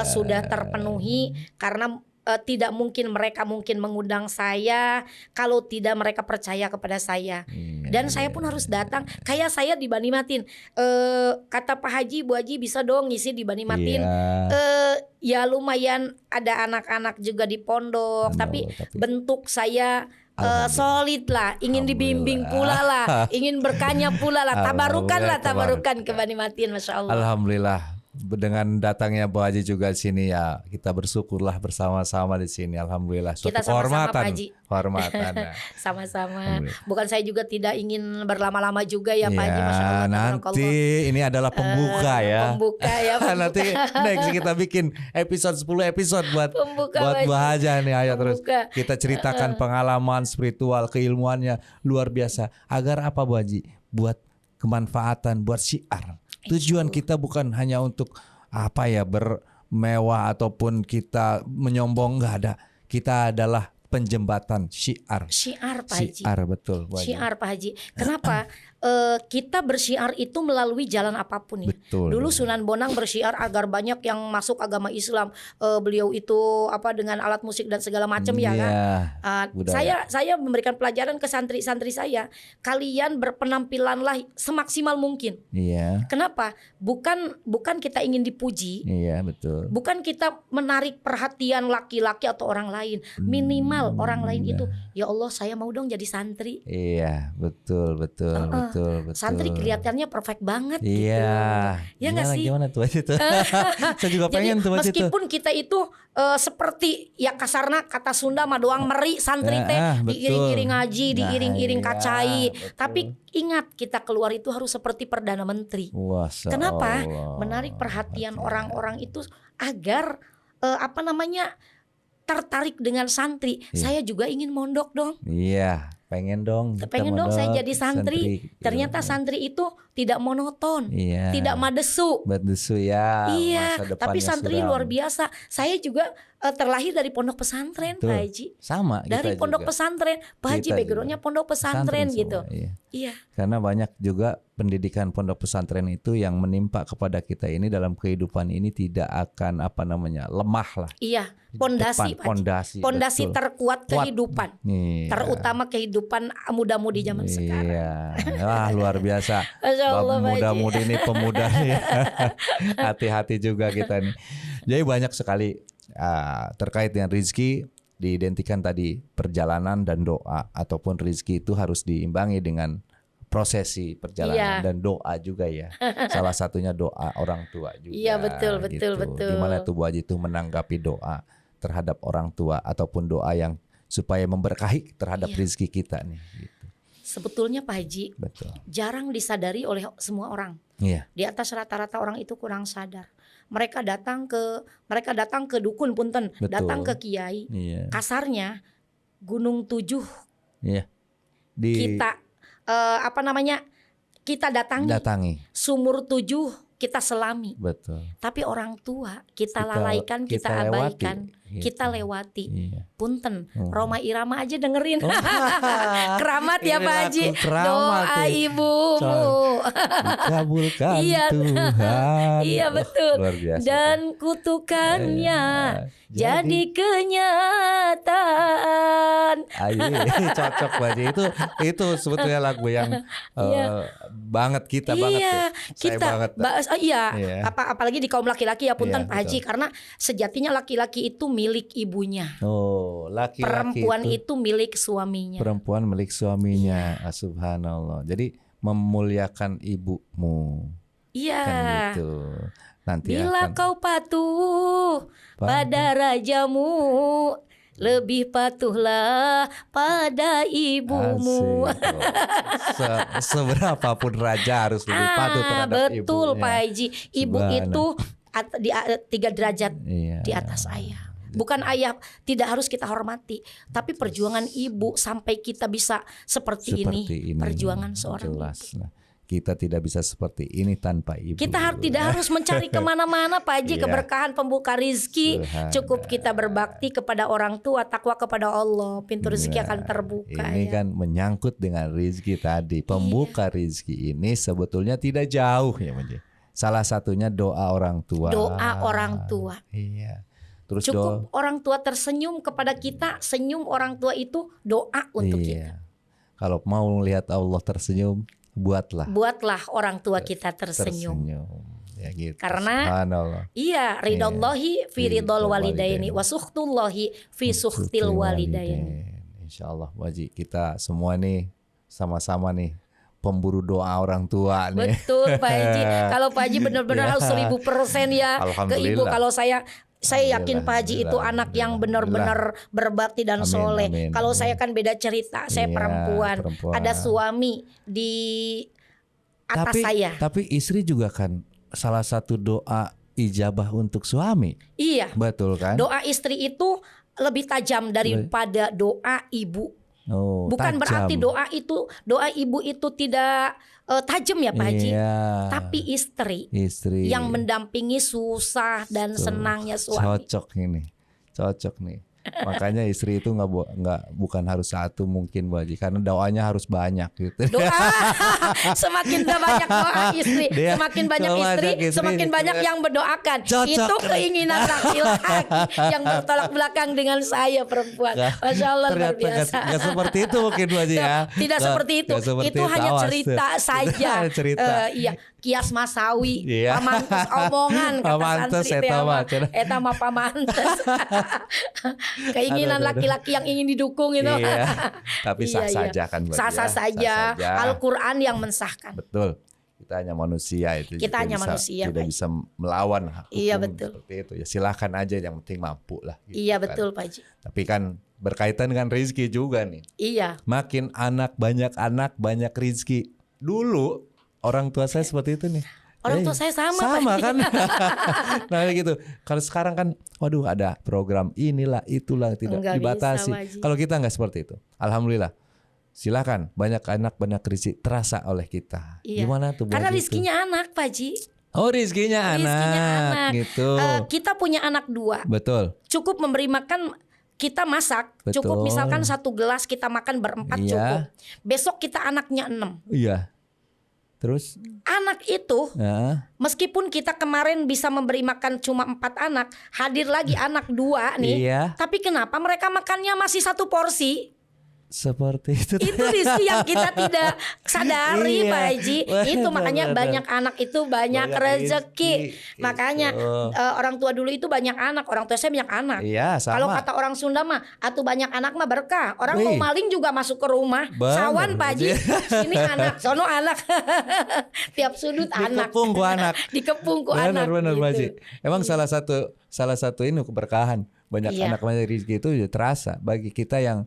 sudah terpenuhi karena tidak mungkin mereka mengundang saya kalau tidak mereka percaya kepada saya. Dan saya pun harus datang. Kayak saya di Bani Matin, kata Pak Haji, Bu Haji bisa dong ngisi di Bani Matin. Ya lumayan ada anak-anak juga di pondok, tapi bentuk saya solid lah, ingin dibimbing pula lah, ingin berkahnya pula lah, tabarukan ke Bani Matin, Masya Allah. Alhamdulillah, dengan datangnya Bu Haji juga di sini ya, kita bersyukurlah bersama-sama di sini. Alhamdulillah, suatu kita sama-sama, Pak Haji. Kehormatan. Sama-sama. Bukan saya juga tidak ingin berlama-lama juga ya Pak Haji, Masya Allah. Nanti ini adalah pembuka ya. Pembuka ya. Nanti next kita bikin episode 10 episode buat Bu Haji nih, ayo terus kita ceritakan pengalaman spiritual, keilmuannya luar biasa. Agar apa Bu Haji? Buat kemanfaatan, buat syiar. Tujuan kita bukan hanya untuk bermewah ataupun kita menyombong, enggak ada. Kita adalah penjembatan syiar. Syiar Pak Haji. Syiar betul. Syiar Pak Haji. Kenapa? Kita bersyiar itu melalui jalan apapun ya. Betul. Dulu Sunan Bonang bersyiar agar banyak yang masuk agama Islam. Beliau itu dengan alat musik dan segala macam ya kan. Saya memberikan pelajaran ke santri-santri saya. Kalian berpenampilanlah semaksimal mungkin. Iya. Kenapa? Bukan kita ingin dipuji. Iya, betul. Bukan kita menarik perhatian laki-laki atau orang lain. Minimal orang lain itu, ya Allah saya mau dong jadi santri. Iya, betul. Santri kelihatannya perfect banget gitu. Ya nggak sih? Gimana tuh itu? Saya juga pengen tuh itu. Meskipun kita itu seperti ya kasarna kata Sunda mah doang meri santri teh diiring-iring ngaji, diiring-iring kacai. Tapi ingat kita keluar itu harus seperti Perdana Menteri. Kenapa? Menarik perhatian orang-orang itu agar tertarik dengan santri. Saya juga ingin mondok dong. Iya. Pengen dong saya jadi santri. Ternyata santri itu tidak monoton, tidak madesu ya. Iya, tapi santri luar biasa. Saya juga terlahir dari pondok pesantren Pak Haji. Sama dari pondok pesantren Pak Haji, backgroundnya pondok pesantren gitu. Iya. Karena banyak juga pendidikan pondok pesantren itu yang menimpa kepada kita ini dalam kehidupan ini tidak akan lemah lah. Iya, pondasi terkuat kehidupan. Terutama kehidupan muda-mudi zaman sekarang. Iya. Wah, luar biasa. Muda-mudi ini pemuda ya. Hati-hati juga kita nih. Jadi banyak sekali terkait dengan rizki, diidentikan tadi perjalanan dan doa, ataupun rizki itu harus diimbangi dengan prosesi perjalanan dan doa juga ya. Salah satunya doa orang tua juga. Iya, betul. Gimana tuh Bu Haji itu menanggapi doa terhadap orang tua ataupun doa yang supaya memberkahi terhadap rizki kita nih gitu. Sebetulnya Pak Haji, jarang disadari oleh semua orang. Iya. Di atas rata-rata orang itu kurang sadar. Mereka datang ke dukun punten, datang ke kiai. Iya. Kasarnya Gunung 7. Iya. Kita kita datangi. Sumur 7 kita selami. Betul. Tapi orang tua kita lalaikan, kita abaikan, kita lewati. Iya. Punten, Roma Irama aja dengerin. Keramat ya Pak Haji. Doa ibumu dikabulkan Tuhan. Iya betul. Dan kutukannya jadi kenyataan. Cocok Pak Haji. Itu sebetulnya lagu yang banget kita banget. Kita apalagi di kaum laki-laki ya punten Pak Haji, karena sejatinya laki-laki itu milik ibunya. Laki-laki perempuan itu milik suaminya. Perempuan milik suaminya. Subhanallah. Jadi memuliakan ibumu. Iya. Kan gitu. Nanti bila kau patuh pada rajamu, lebih patuhlah pada ibumu. Seberapapun raja harus lebih patuh terhadap ibunya. Betul Pak Haji. Ibu itu di 3 derajat di atas ayah. Bukan ayah tidak harus kita hormati, tapi perjuangan ibu sampai kita bisa seperti ini. Perjuangan seorang ibu. Kita tidak bisa seperti ini tanpa ibu. Kita tidak harus mencari kemana-mana Pak Haji keberkahan pembuka rizki. Cukup kita berbakti kepada orang tua, takwa kepada Allah, pintu rezeki akan terbuka. Ini kan menyangkut dengan rizki tadi. Pembuka rizki ini sebetulnya tidak jauh ya. Salah satunya doa orang tua. Doa orang tua. Iya. Terus Cukup orang tua tersenyum kepada kita, senyum orang tua itu doa untuk kita. Kalau mau lihat Allah tersenyum, buatlah orang tua kita tersenyum. Ya gitu. Karena iya ridallahi fi ridal walidaini wa sukhtullahi fi sukhtil walidaini. Insyaallah Bu Haji, kita semua nih sama-sama nih pemburu doa orang tua nih. Betul Pak Haji. Kalau Pak Haji benar-benar harus 1000% ya ke ibu. Kalau saya yakin Pak Haji itu anak yang benar-benar berbakti dan soleh. Kalau saya kan beda cerita, saya perempuan. Ada suami di atas saya. Tapi istri juga kan salah satu doa ijabah untuk suami. Iya. Betul kan? Doa istri itu lebih tajam daripada doa ibu. Bukan tajam. Berarti doa ibu itu tidak tajam ya Pak Haji. Tapi istri yang mendampingi susah dan senangnya suami. Cocok nih. Makanya istri itu bukan harus satu mungkin Bu Haji, karena doanya harus banyak gitu. Semakin banyak doa istri, semakin banyak istri, semakin banyak yang mendoakan. Itu keinginan laki-laki yang bertolak belakang dengan saya perempuan. Masya Allah luar biasa. Gak seperti itu mungkin Bu Haji ya. Tidak seperti itu. Itu hanya cerita saja. Iya. Kias masawi, pamantes omongan kata santri eta mah pamantes. Keinginan laki-laki yang ingin didukung itu. Tapi sah saja kan. Sah saja. Al-Quran yang mensahkan. Betul. Kita hanya manusia itu. Kita hanya manusia. Tidak bisa melawan hukum. Iya betul. Seperti itu. Ya silahkan aja, yang penting mampu lah. Gitu iya betul Pak Haji. Tapi kan berkaitan dengan rezeki juga nih. Iya. Makin anak banyak rezeki. Dulu orang tua saya seperti itu nih. Orang tua saya sama kan. Nah gitu. Kalau sekarang kan, waduh ada program inilah itulah, tidak enggak dibatasi. Kalau kita nggak seperti itu, alhamdulillah. Silakan, banyak anak banyak rezeki terasa oleh kita. Iya. Gimana tuh? Karena rezekinya anak Pak Haji. Oh rezekinya anak. Gitu. Kita punya anak 2. Betul. Cukup memberi makan. Kita masak. Betul. Cukup misalkan 1 gelas kita makan berempat cukup. Besok kita anaknya 6. Iya. Terus anak itu meskipun kita kemarin bisa memberi makan cuma 4 anak, hadir lagi anak 2 nih. Tapi kenapa mereka makannya masih 1 porsi? Seperti itu. Itu rezeki yang kita tidak sadari Pak Haji. Itu makanya banyak anak itu banyak rezeki. Makanya orang tua dulu itu banyak anak. Orang tua saya banyak anak. Kalau kata orang Sunda mah, atuh banyak anak mah berkah. Orang mau maling juga masuk ke rumah. Sawan Pak Haji. Sini anak, sono anak. Tiap sudut anak. Dikepung ku anak. Dikepung ku anak. Benar Pak Haji. Emang salah satu ini keberkahan. Banyak anak banyak rezeki itu terasa bagi kita yang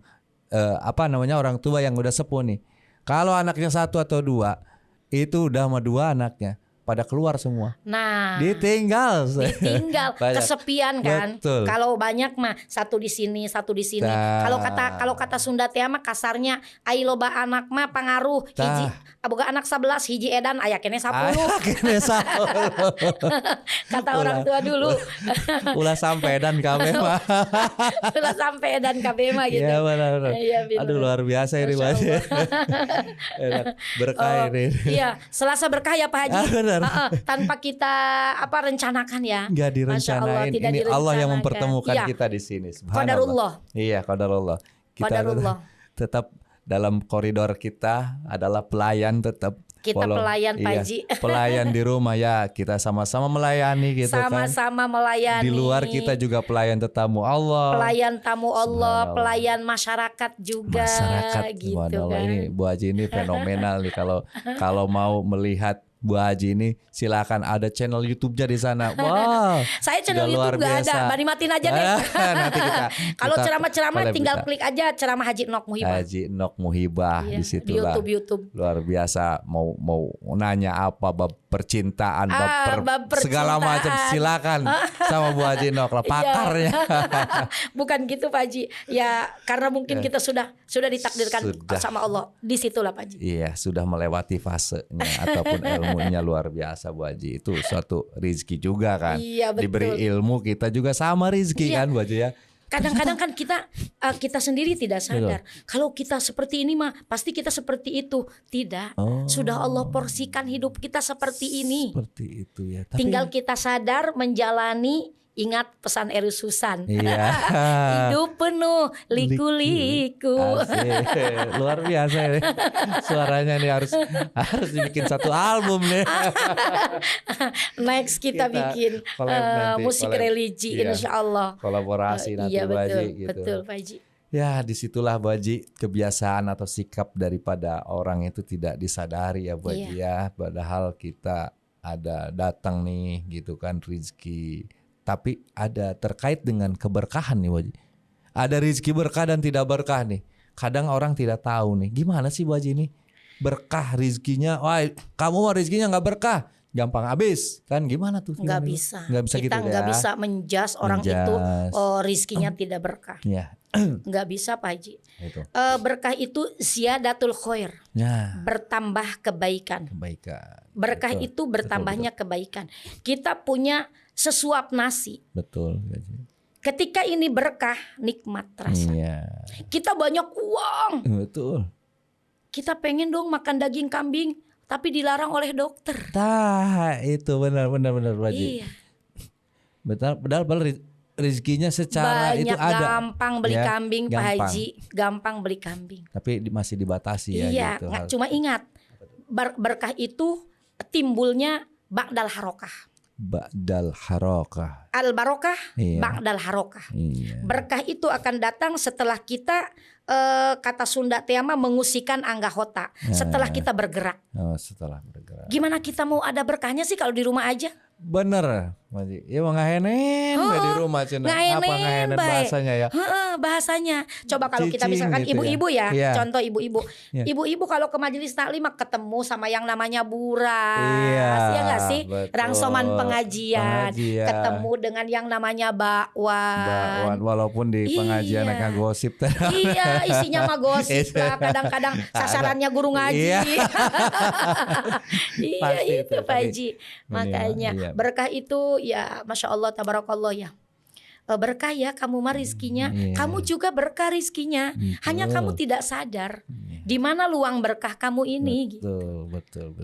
orang tua yang udah sepuh nih. Kalau anaknya 1 atau 2, itu udah sama 2 anaknya pada keluar semua. Nah, ditinggal kesepian kan. Betul. Kalau banyak mah 1 di sini, 1 di sini. Kalau kata Sunda teh mah kasarnya ai loba anak mah pangaruh. Hiji aboga anak 11, hiji edan aya kene 10. Kata orang tua dulu. Ulah sampai edan kabeh mah. Ulah sampai edan kabeh mah gitu. Iya benar. Aduh luar biasa ini Pak Haji. Enak berkah ini. Iya, Selasa berkah ya Pak Haji. Tanpa kita rencanakan ya. Enggak direncanain. Ini Allah yang mempertemukan kita di sini. Qadarullah. Iya, qadarullah. Kita tetap dalam koridor kita adalah pelayan tetap. Kita pelayan Pak Haji. Pelayan di rumah ya, kita sama-sama melayani gitu sama-sama melayani. Di luar kita juga pelayan tetamu Allah. Pelayan tamu Allah, pelayan masyarakat juga. Masyarakat gitu kan. Ini Bu Haji ini fenomenal nih kalau mau melihat Bu Haji ini silakan ada channel YouTube-nya di sana. Wow. Saya channel YouTube gak ada, Bani matiin aja deh. Nanti kalau ceramah-ceramah tinggal klik aja ceramah Haji Nok Muhibah. Haji Nok Muhibah di situ lah. Di YouTube. Luar biasa, mau nanya apa bab percintaan, bab segala macam silakan sama Bu Haji Nok lah pakarnya. Bukan gitu Pak Haji. Ya karena mungkin kita sudah ditakdirkan sama Allah di situlah Pak Haji. Iya, sudah melewati fasenya ataupun ilmunya luar biasa Bu Haji. Itu suatu rezeki juga kan. Iya, betul. Diberi ilmu kita juga sama rezeki kan Bu Haji ya. Kadang-kadang kan kita sendiri tidak sadar. Kalau kita seperti ini mah pasti kita seperti itu. Tidak. Sudah Allah porsikan hidup kita seperti ini. Seperti itu ya. Tinggal kita sadar menjalani Ingat pesan Eri Susan. Iya. Hidup penuh liku-liku. Asik. Luar biasa ini. Suaranya nih harus dibikin satu album nih. Next kita bikin musik religi, insya Allah. Kolaborasi nanti iya, Bu Haji betul, gitu. betul Pak Haji. Ya disitulah Bu Haji kebiasaan atau sikap daripada orang itu tidak disadari ya Bu Haji ya. Padahal kita ada datang nih gitu kan rezeki. Tapi ada terkait dengan keberkahan nih Bu Haji. Ada rezeki berkah dan tidak berkah nih. Kadang orang tidak tahu nih gimana sih Bu Haji ini berkah rezekinya. Wah kamu mah rezekinya gak berkah, gampang habis kan, gimana tuh? Nggak bisa. gitu Kita nggak ya. bisa menjas orang itu rizkinya tidak berkah. Ya. Nggak bisa Pak Haji. Berkah itu ziyadatul khair. Ya. Bertambah kebaikan. Berkah betul. Itu bertambahnya kebaikan. Kita punya sesuap nasi. Betul. Ketika ini berkah, nikmat rasa. Iya. Kita banyak uang. Betul. Kita pengen dong makan daging kambing, tapi dilarang oleh dokter. Itu benar Pak Haji. Iya. Padahal rezekinya secara banyak itu ada. Gampang beli kambing Pak Haji. Gampang beli kambing. Tapi masih dibatasi ya. Iya. Gitu. Cuma ingat, berkah itu timbulnya ba'dal harokah. Ba'dal harokah. Al barokah, Iya. ba'dal harokah. Iya. Berkah itu akan datang setelah kita kata Sunda tema mengusikan anggahota. Setelah kita bergerak. Setelah bergerak. Gimana kita mau ada berkahnya sih kalau di rumah aja? Bener, Maji. Ya mau ngahenen di rumah cina. Apa ngahenen bahasanya ya? Bahasanya. Coba kalau kita misalkan gitu ibu-ibu ya, Iya. contoh ibu-ibu. Iya. Ibu-ibu kalau ke majelis taklim ketemu sama yang namanya buras, Iya, ya nggak sih? betul. Rangsoman pengajian, ketemu dengan yang namanya bakwan. Walaupun di pengajian Iya. agak gosip. Iya, isinya mah gosip lah. Kadang-kadang sasarannya guru ngaji. Iya. Iya Pasti itu itu, Pak Haji. Makanya iya. berkah itu ya Masya Allah tabarakallah ya. Berkah ya kamu mah rizkinya. Iya. Kamu juga berkah rizkinya. Betul. Hanya kamu tidak sadar di mana luang berkah kamu ini. Betul.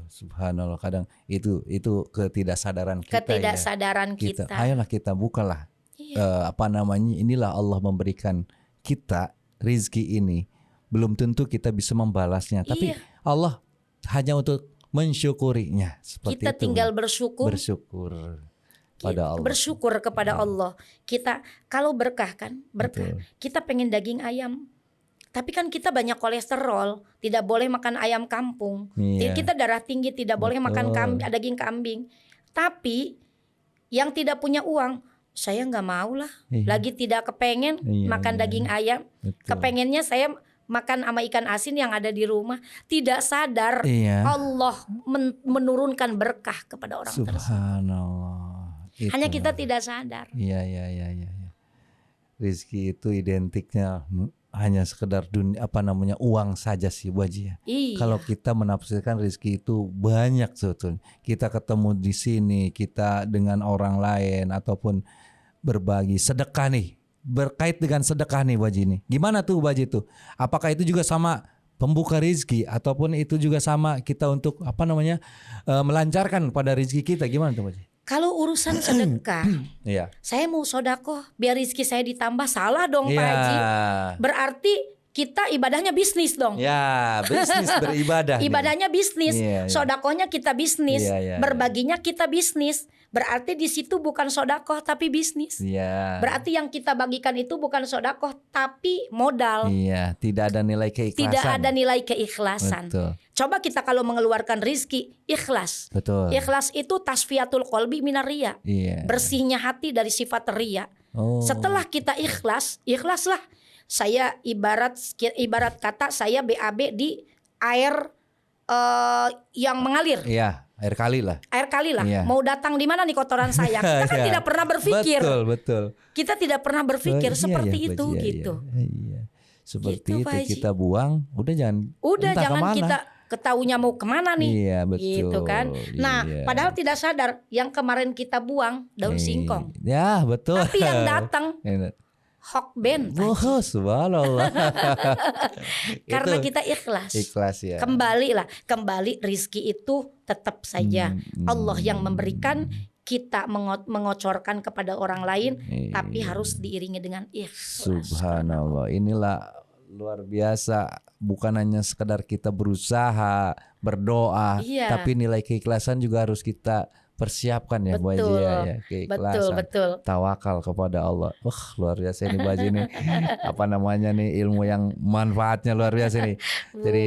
Subhanallah, kadang itu ketidaksadaran kita. Ketidaksadaran kita. Ayolah kita bukalah. Iya. Inilah Allah memberikan kita rizki ini. Belum tentu kita bisa membalasnya. Tapi Iya. Allah hanya untuk mensyukurinya. Seperti Kita itu. tinggal bersyukur pada Allah. Bersyukur kepada Allah. Kita kalau berkah kan, berkah. Betul. Kita pengen daging ayam. Tapi kan kita banyak kolesterol, tidak boleh makan ayam kampung. Iya. Kita darah tinggi, tidak boleh makan daging kambing. Tapi yang tidak punya uang, saya nggak mau lah. Iya. Lagi tidak kepengen makan daging ayam. Betul. Kepengennya saya makan sama ikan asin yang ada di rumah. Tidak sadar Iya. Allah menurunkan berkah kepada orang tersebut. Subhanallah. Hanya kita tidak sadar. Iya. Rizki itu identiknya hanya sekedar uang saja sih Bu Haji ya. Iya. Kalau kita menafsirkan rizki itu banyak sebetulnya. Kita ketemu di sini, kita dengan orang lain ataupun berbagi sedekah nih. Berkait dengan sedekah nih Bu Haji nih. Gimana tuh Bu Haji tuh? Apakah itu juga sama pembuka rizki ataupun itu juga sama kita untuk melancarkan pada rizki kita? Gimana tuh Bu Haji? Kalau urusan sedekah, Iya. saya mau sodakoh biar rezeki saya ditambah, salah dong Pak Haji. Berarti kita ibadahnya bisnis dong. Ya, bisnis beribadah. Ibadahnya bisnis, Iya. sodakohnya kita bisnis, Iya. berbaginya kita bisnis. Berarti di situ bukan sodakoh tapi bisnis. Iya. Berarti yang kita bagikan itu bukan sodakoh tapi modal. Iya, tidak ada nilai keikhlasan. Tidak ada nilai keikhlasan. Betul. Coba kita kalau mengeluarkan rizki, ikhlas. Betul. Ikhlas itu tasfiyatul qalbi minar riya. Iya. Bersihnya hati dari sifat riya. Oh. Setelah kita ikhlaslah. Saya ibarat kata saya BAB di air yang mengalir. Iya, air kali lah. Air kali lah. Iya. Mau datang di mana nih kotoran saya? Kita kan Iya. tidak pernah berpikir. Betul. Kita tidak pernah berpikir Oh, iya, seperti iya, itu iya, gitu. Iya. Seperti Gitu, itu Pak Haji. kita buang, udah jangan entah Jangan kemana. kita ketahuinya mau kemana nih. Iya, betul. Gitu kan. Nah, Iya. padahal tidak sadar yang kemarin kita buang daun singkong. Ya, betul. Tapi yang datang hokben. Oh, subhanallah. Karena Itu kita ikhlas. ikhlas ya. Kembali rizki itu tetap saja Allah yang memberikan. kita mengocorkan kepada orang lain, tapi Iya. harus diiringi dengan ikhlas. Subhanallah, inilah luar biasa. Bukan hanya sekedar kita berusaha, berdoa, Iya. tapi nilai keikhlasan juga harus kita persiapkan ya Bu Haji ya, keikhlasan. Betul. Tawakal kepada Allah. Luar biasa ini Bu Haji nih. Apa namanya nih, ilmu yang manfaatnya luar biasa nih. Jadi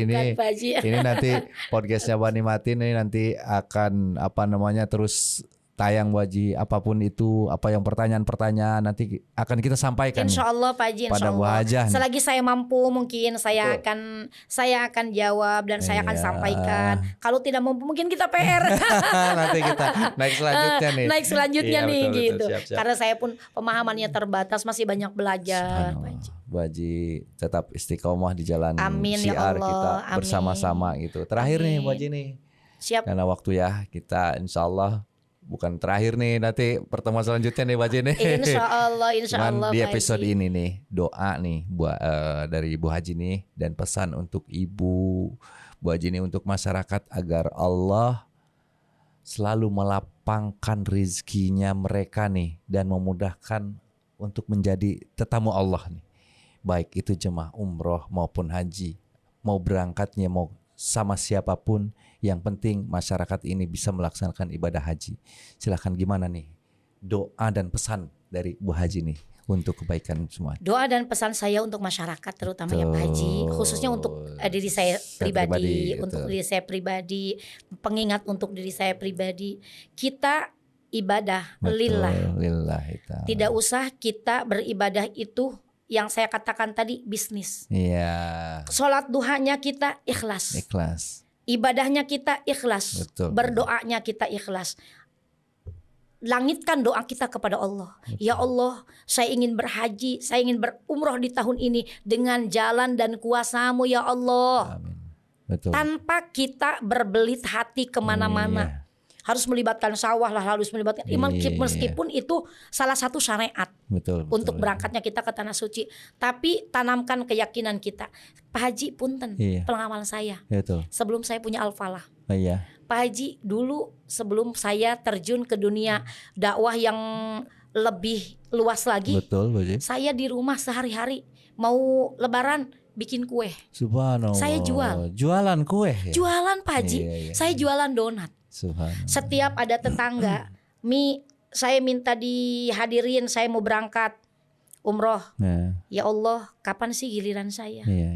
ini nanti podcastnya Bani Matin ini nanti akan terus tayang Bu Haji, apapun itu, apa yang pertanyaan-pertanyaan nanti akan kita sampaikan. Insya Allah Pak Haji, pada insya Bu Allah. Hajah nih. Selagi saya mampu mungkin saya akan jawab dan saya akan Iya. sampaikan. Kalau tidak mampu mungkin kita PR. Nanti kita naik selanjutnya nih. Naik selanjutnya Iya, nih betul, gitu. siap. Karena saya pun pemahamannya terbatas, masih banyak belajar Pak Subhanallah. Haji. Bu Haji tetap istiqomah di jalan Amin, ya syiar Allah. kita Amin. bersama-sama gitu. Terakhir nih Bu Haji nih. Siap. Karena waktu ya, kita insya Allah bukan terakhir nih, nanti pertemuan selanjutnya nih Bu Haji nih. Insya Allah Cuman di Pak episode Haji. ini nih, doa nih dari Bu Haji nih, dan pesan untuk ibu Bu Haji nih, untuk masyarakat agar Allah selalu melapangkan rezekinya mereka nih dan memudahkan untuk menjadi tetamu Allah nih. Baik itu jemaah umroh maupun haji, mau berangkatnya mau sama siapapun, yang penting masyarakat ini bisa melaksanakan ibadah haji. Silakan, gimana nih doa dan pesan dari Bu Haji nih untuk kebaikan semua. Doa dan pesan saya untuk masyarakat, terutama ya Pak Haji, khususnya untuk diri saya pribadi, untuk diri saya pribadi, pengingat untuk diri saya pribadi. Kita ibadah lillah. Lillahi ta'ala. Tidak usah kita beribadah itu yang saya katakan tadi bisnis. Iya. Sholat duhanya kita ikhlas. Ikhlas. Ibadahnya kita ikhlas. Betul. Berdoanya kita ikhlas. Langitkan doa kita kepada Allah. Betul. Ya Allah, saya ingin berhaji, saya ingin berumroh di tahun ini dengan jalan dan kuasa-Mu ya Allah. Amin. Betul. Tanpa kita berbelit hati kemana-mana. Iya. Harus melibatkan sawah lah, harus melibatkan iman, Iya. meskipun itu salah satu syariat Betul. untuk berangkatnya kita ke tanah suci. Tapi tanamkan keyakinan kita. Pak Haji, punten, Iya. pengalaman saya Betul. sebelum saya punya Al-Falah. Iya. Pak Haji, dulu sebelum saya terjun ke dunia dakwah yang lebih luas lagi, Betul Bu Haji. saya di rumah sehari-hari mau lebaran bikin kue. Subhanallah. Saya jual. Jualan kue ya? Jualan Pak Haji, Iya. saya jualan donat. Subhanallah. Setiap ada tetangga, saya minta dihadirin, saya mau berangkat umroh. Nah, Ya Allah, kapan sih giliran saya? iya.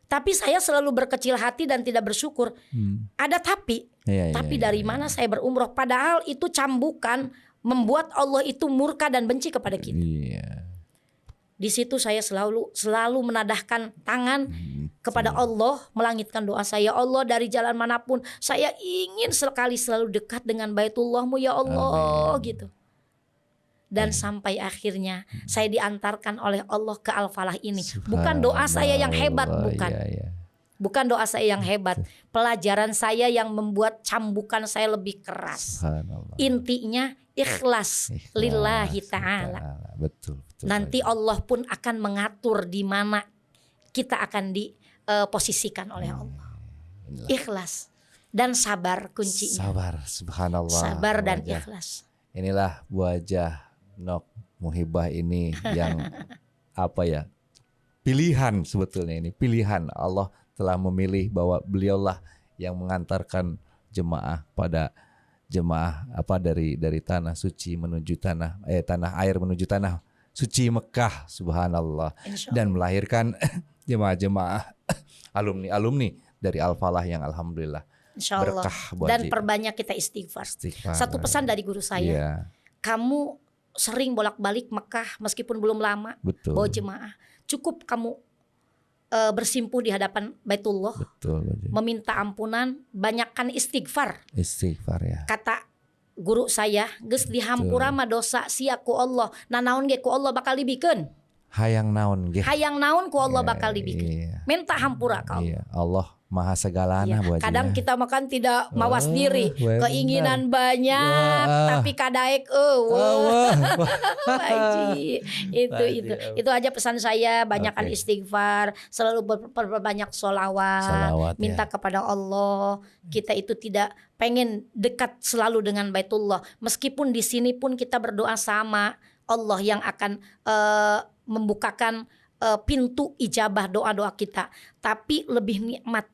Tapi saya selalu berkecil hati dan tidak bersyukur. Ada tapi. Iya, Tapi iya, dari mana saya berumroh? Padahal itu cambukan membuat Allah itu murka dan benci kepada kita. Iya. Di situ saya selalu menadahkan tangan kepada Allah, melangitkan doa saya. Ya Allah, dari jalan manapun saya ingin sekali selalu dekat dengan Baitullah-Mu ya Allah. Amin. Gitu. Dan sampai akhirnya saya diantarkan oleh Allah ke Al-Falah ini. Bukan doa saya yang hebat, bukan. Iya. Bukan doa saya yang hebat. Pelajaran saya yang membuat cambukan saya lebih keras. Subhanallah. Intinya ikhlas lillahi ta'ala. Betul. Nanti Allah pun akan mengatur di mana kita akan diposisikan oleh Allah. Ikhlas dan sabar kuncinya. Sabar, subhanallah. Sabar dan Bu Hajah. ikhlas. Inilah Bu Hajah Nok Muhibah ini yang pilihan, sebetulnya ini pilihan. Allah telah memilih bahwa beliaulah yang mengantarkan jemaah dari tanah suci menuju tanah air menuju tanah suci Mekah, subhanallah, dan melahirkan jemaah-jemaah alumni dari Al-Falah yang alhamdulillah Insya Allah. berkah Bu Dan Haji. perbanyak kita istighfar. Istighfar. Satu pesan dari guru saya. Iya, Kamu sering bolak-balik Mekah meskipun belum lama. betul. Bawa jemaah. Cukup kamu bersimpuh di hadapan Baitullah. Betul, Bu Haji. Meminta ampunan. Banyakkan istighfar. Istighfar ya. Kata guru saya, geus dihampura mah dosa sia ku Allah. Nanaon ge ku Allah bakal dibikeun. Hayang naon ge. Hayang naon ku Allah Iya, bakal dibikeun. iya. Minta hampura ka Allah. Iya, Allah Maha segalana Bu Haji. Kadang kita makan tidak mawas diri, benar. keinginan banyak, tapi kadaek Pak Haji. Itu aja pesan saya, banyakkan istighfar, selalu berbanyak sholawat, minta kepada Allah. Kita itu tidak pengen dekat selalu dengan Baitullah, meskipun di sini pun kita berdoa sama Allah yang akan membukakan pintu ijabah doa-doa kita. Tapi lebih nikmat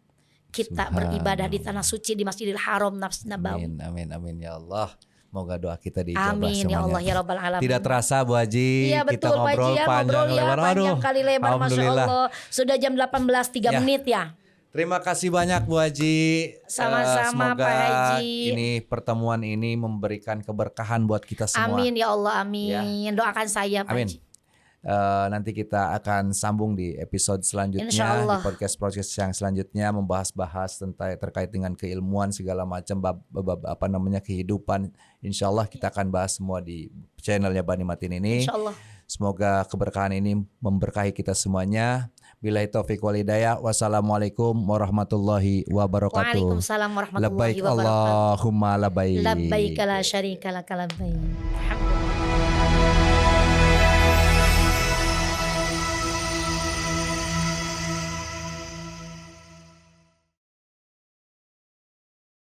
kita beribadah di tanah suci, di Masjidil Haram Nabawi. Amin ya Allah. Moga doa kita diijabah semuanya. Ya Allah ya Rabbal Alamin. Tidak terasa Bu Haji, iya, kita betul, ngobrol Pak Haji, panjang lebar. Panjang kali lebar, Masya Allah. Sudah jam 18.03 menit ya. Terima kasih banyak Bu Haji. Sama-sama semoga Pak Haji. ini pertemuan ini memberikan keberkahan buat kita semua. Amin ya Allah, amin. Doakan saya Pak Amin. Haji. Nanti kita akan sambung di episode selanjutnya, di podcast yang selanjutnya, membahas-bahas terkait dengan keilmuan segala macam kehidupan. Insya Allah kita akan bahas semua di channelnya Bani Matin ini. Insya Allah. Semoga keberkahan ini memberkahi kita semuanya. Billahi taufiq wal hidayah. Wassalamualaikum warahmatullahi wabarakatuh. Waalaikumsalam warahmatullahi wabarakatuh. Labbaik Allahumma labbaik. Labbaik la syarika lak labbaik.